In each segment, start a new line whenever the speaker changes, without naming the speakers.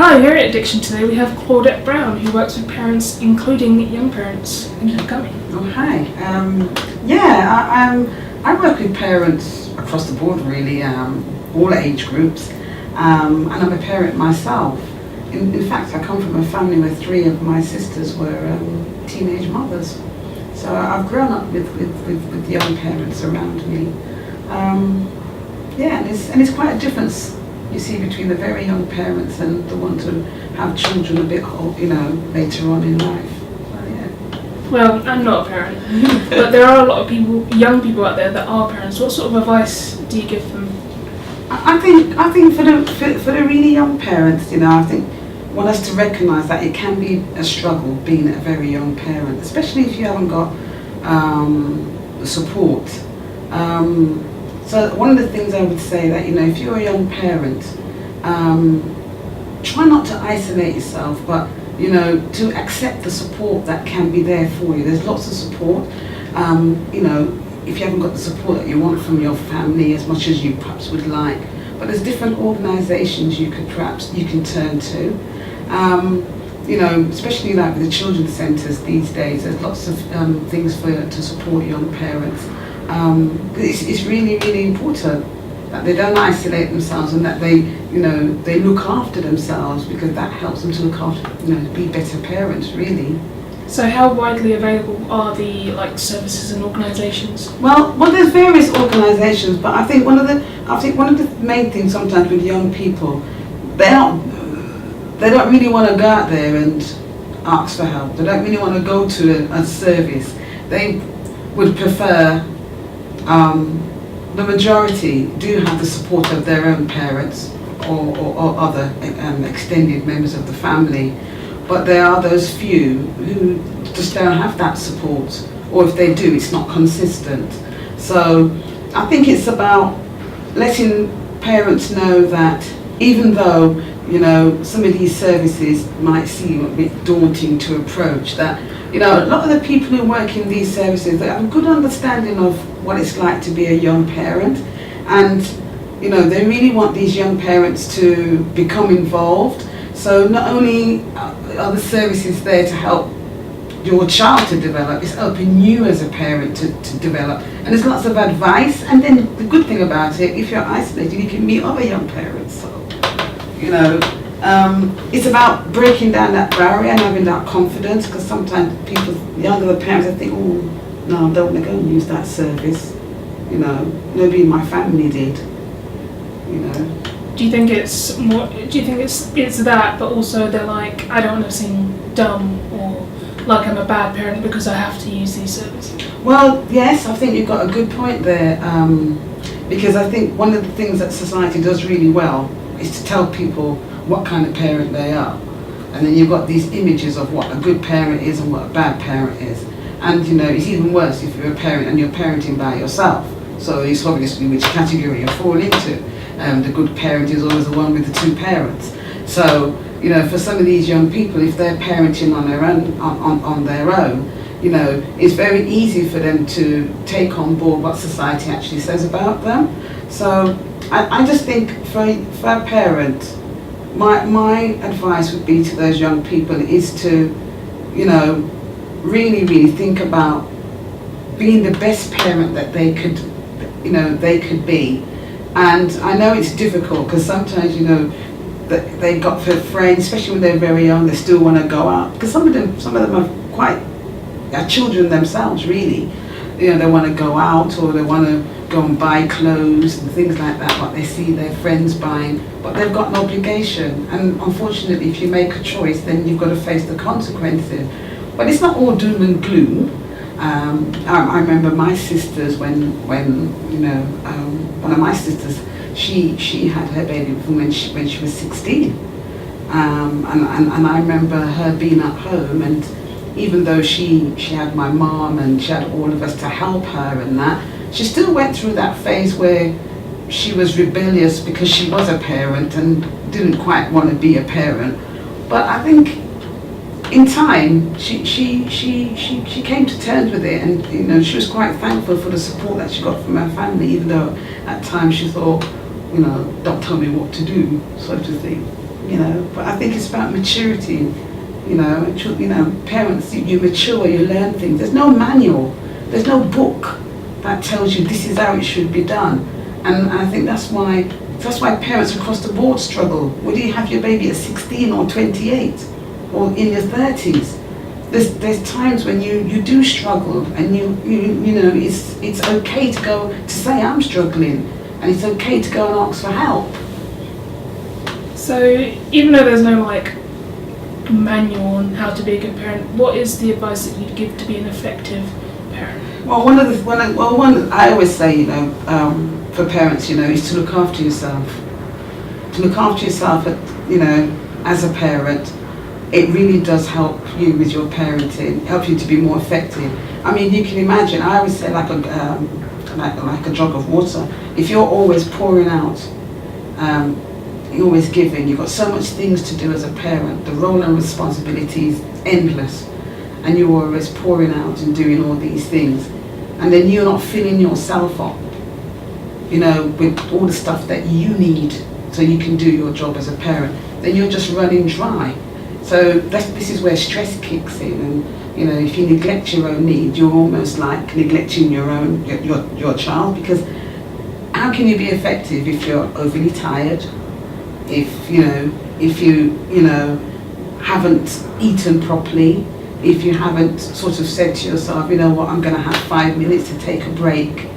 Hi, here at Ediction today we have Claudette Brown, who works with parents, including young parents. Thank you for coming.
Oh, hi. I work with parents across the board, really, all age groups, and I'm a parent myself. In fact, I come from a family where 3 of my sisters were teenage mothers. So I've grown up with young parents around me. And it's quite a difference, you see, between the very young parents and the ones who have children a bit, later on in life. So, yeah.
Well, I'm not a parent, but there are a lot of people, young people out there that are parents. What sort of advice do you give them?
I think for the really young parents, I think want us to recognise that it can be a struggle being a very young parent, especially if you haven't got support. So one of the things I would say that, if you're a young parent, try not to isolate yourself, but, to accept the support that can be there for you. There's lots of support. If you haven't got the support that you want from your family as much as you perhaps would like, but there's different organisations you can turn to. Especially like with the children's centres these days, there's lots of things to support young parents. It's really, really important that they don't isolate themselves and that they look after themselves, because that helps them to look after, be better parents, really.
So how widely available are the services and organisations?
Well, there's various organisations, but I think one of the main things sometimes with young people, they don't really want to go out there and ask for help. They don't really want to go to a service. They would prefer, the majority do have the support of their own parents or other extended members of the family, but there are those few who just don't have that support, or if they do, it's not consistent. So I think it's about letting parents know that even though some of these services might seem a bit daunting to approach, that a lot of the people who work in these services, they have a good understanding of what it's like to be a young parent, and they really want these young parents to become involved. So not only are the services there to help your child to develop, it's helping you as a parent to develop, and there's lots of advice. And then the good thing about it, if you're isolated, you can meet other young parents. So it's about breaking down that barrier and having that confidence, because sometimes people, younger parents, they think, oh no, I don't want to go and use that service. Nobody in my family did.
Do you think it's more? Do you think it's that, but also they're like, I don't want to seem dumb or like I'm a bad parent because I have to use these services? Well,
yes, I think you've got a good point there, because I think one of the things that society does really well is to tell people what kind of parent they are, and then you've got these images of what a good parent is and what a bad parent is, and it's even worse if you're a parent and you're parenting by yourself. So it's obviously which category you fall into. The good parent is always the one with the 2 parents. So for some of these young people, if they're parenting on their own, it's very easy for them to take on board what society actually says about them. So I just think for a parent, my advice would be to those young people is to, really, really think about being the best parent that they could be. And I know it's difficult, because sometimes, they got for friends, especially when they're very young, they still want to go out, because some of them are children themselves, really. They want to go out, or they want to go and buy clothes and things like that, what they see their friends buying, but they've got an obligation. And unfortunately, if you make a choice, then you've got to face the consequences. But it's not all doom and gloom. I remember my sisters when one of my sisters, she had her baby when she was 16, and I remember her being at home, and even though she had my mom and she had all of us to help her and that, she still went through that phase where she was rebellious because she was a parent and didn't quite want to be a parent. But I think in time, she came to terms with it, and she was quite thankful for the support that she got from her family, even though at times she thought, don't tell me what to do, sort of thing. you know. But I think it's about maturity, you know. Parents, you mature, you learn things. There's no manual, there's no book that tells you this is how it should be done. And I think that's why parents across the board struggle. Whether you have your baby at 16 or 28 or in your 30s, there's times when you do struggle, and you know, it's okay to go to say I'm struggling, and it's okay to go and ask for help.
So even though there's no like manual on how to be a good parent, what is the advice that you'd give to be an effective parent?
Well, one I always say, you know, for parents, you know, is to look after yourself. To look after yourself, you know, as a parent, it really does help you with your parenting, help you to be more effective. I mean, you can imagine, I always say like a jug of water. If you're always pouring out, you're always giving, you've got so much things to do as a parent, the role and responsibility is endless, and you're always pouring out and doing all these things, and then you're not filling yourself up, you know, with all the stuff that you need so you can do your job as a parent, then you're just running dry. So this is where stress kicks in, and you know, if you neglect your own needs, you're almost like neglecting your child, because how can you be effective if you're overly tired, if you haven't eaten properly, if you haven't sort of said to yourself, you know what, I'm going to have 5 minutes to take a break.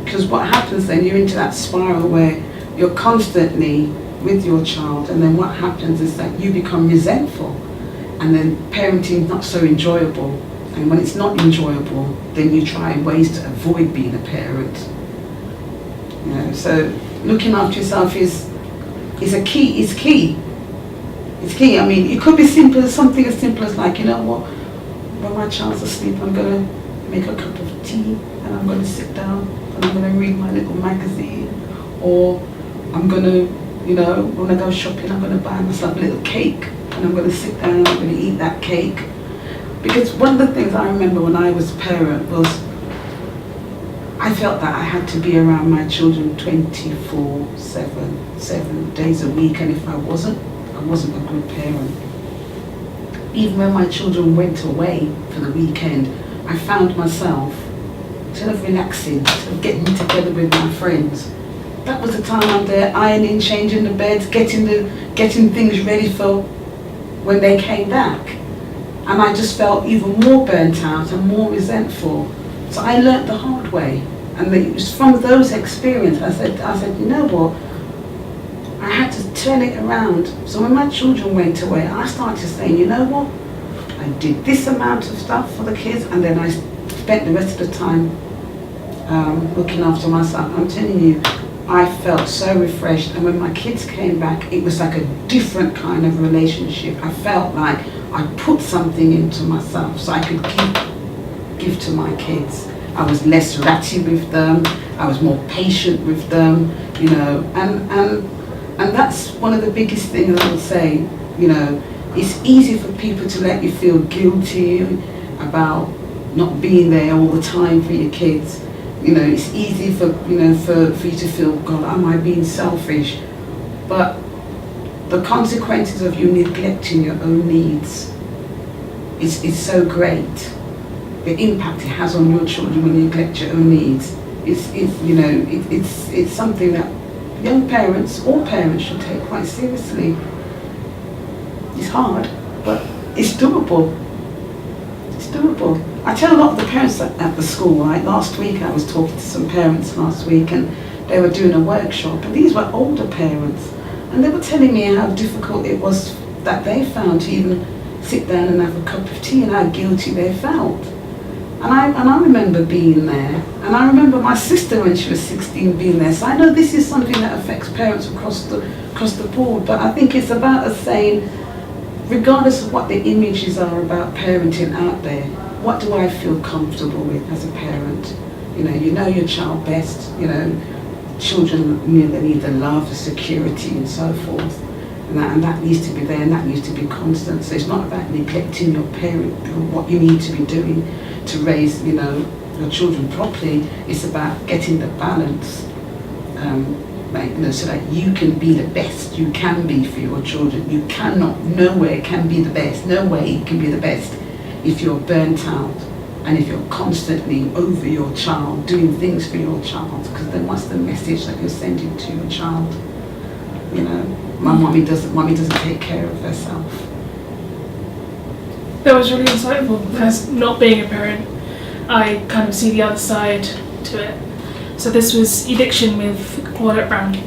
Because what happens then, you're into that spiral where you're constantly with your child, and then what happens is that you become resentful, and then parenting is not so enjoyable, and when it's not enjoyable, then you try ways to avoid being a parent. You know, so looking after yourself is key. It's key. I mean, it could be something as simple as like, you know what, when my child's asleep, I'm going to make a cup of tea, and I'm going to sit down and I'm going to read my little magazine, or I'm going to, you know, when I go shopping, I'm going to buy myself a little cake, and I'm going to sit down and I'm going to eat that cake. Because one of the things I remember when I was a parent was I felt that I had to be around my children 24/7, 7 days a week, and if I wasn't a good parent. Even when my children went away for the weekend, I found myself, instead of relaxing, instead of getting together with my friends, that was the time I'm there ironing, changing the beds, getting things ready for when they came back. And I just felt even more burnt out and more resentful. So I learnt the hard way. And it was from those experiences I said, you know what, I had to turn it around. So when my children went away, I started saying, you know what, I did this amount of stuff for the kids, and then I spent the rest of the time looking after myself. I'm telling you, I felt so refreshed, and when my kids came back, it was like a different kind of relationship. I felt like I put something into myself so I could give to my kids. I was less ratty with them, I was more patient with them, you know, and that's one of the biggest things I would say, you know. It's easy for people to let you feel guilty about not being there all the time for your kids. You know, it's easy for you to feel, God, am I being selfish? But the consequences of you neglecting your own needs is so great. The impact it has on your children when you neglect your own needs it's something that young parents, all parents, should take quite seriously. It's hard, but it's doable. It's doable. I tell a lot of the parents at the school, like last week I was talking to some parents last week, and they were doing a workshop, and these were older parents, and they were telling me how difficult it was that they found to even sit down and have a cup of tea, and how guilty they felt. And I remember being there, and I remember my sister when she was 16 being there, so I know this is something that affects parents across the board, but I think it's about us saying, regardless of what the images are about parenting out there, what do I feel comfortable with as a parent? You know your child best, children they need the love, the security and so forth. And that needs to be there, and that needs to be constant. So it's not about neglecting your parent, what you need to be doing to raise, your children properly. It's about getting the balance like, so that you can be the best you can be for your children. You cannot, nowhere can be the best, no way can be the best if you're burnt out and if you're constantly over your child, doing things for your child, because then what's the message that you're sending to your child? Mommy doesn't take care of herself.
That was really insightful. As not being a parent, I kind of see the other side to it. So this was Ediction with Claudette Brown.